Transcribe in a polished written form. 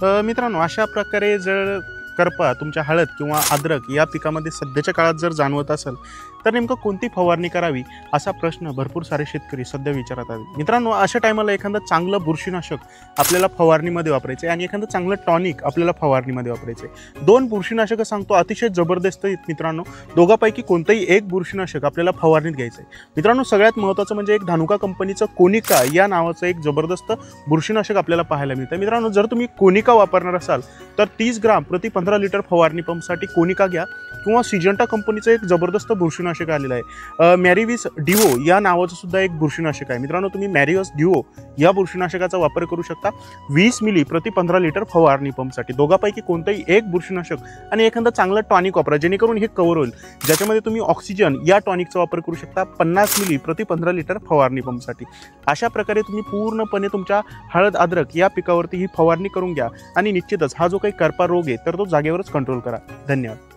मित्रांनो, अशा प्रकारे जर करपा तुमच्या हळद किंवा अद्रक या पिकामध्ये सध्याच्या काळात जर जाणवत असेल, तर नेमकं कोणती फवारणी करावी असा प्रश्न भरपूर सारे शेतकरी सध्या विचारत आहेत. मित्रांनो, अशा टायमाला एखादं चांगलं बुरशीनाशक आपल्याला फवारणीमध्ये वापरायचं आहे आणि एखादं चांगलं टॉनिक आपल्याला फवारणीमध्ये वापरायचं आहे. दोन बुरशीनाशकं सांगतो, अतिशय जबरदस्त आहेत मित्रांनो. दोघांपैकी कोणतंही एक बुरशीनाशक आपल्याला फवारणीत घ्यायचं आहे. मित्रांनो, सगळ्यात महत्त्वाचं म्हणजे एक धानुका कंपनीचं कोनिका या नावाचं एक जबरदस्त बुरशीनाशक आपल्याला पाहायला मिळतं. मित्रांनो, जर तुम्ही कोनिका वापरणार असाल तर 30 ग्राम प्रति 15 लिटर फवारणी पंपसाठी कोनिका घ्या किंवा सिजंटा कंपनीचं एक जबरदस्त बुरशीनाशक आलेलं आहे. मॅरिविस डिओ या नावाचं सुद्धा एक बुरशीनाशक आहे. मित्रांनो, तुम्ही मॅरिवस डिओ या बुरशीनाशकाचा वापर करू शकता 20 मिली प्रति 15 लिटर फवारणी पंपसाठी. दोघांपैकी कोणतंही एक बुरशीनाशक आणि एखादं चांगलं टॉनिक वापरा, जेणेकरून हे कव्हर होईल. ज्याच्यामध्ये तुम्ही ऑक्सिजन या टॉनिकचा वापर करू शकता 50 मिली प्रति 15 लिटर फवारणी पंपसाठी. अशा प्रकारे तुम्ही पूर्णपणे तुमच्या हळद अद्रक या पिकावरती ही फवारणी करून घ्या आणि निश्चितच हा जो काही करपा रोग आहे तर तो जागेवरच कंट्रोल करा. धन्यवाद.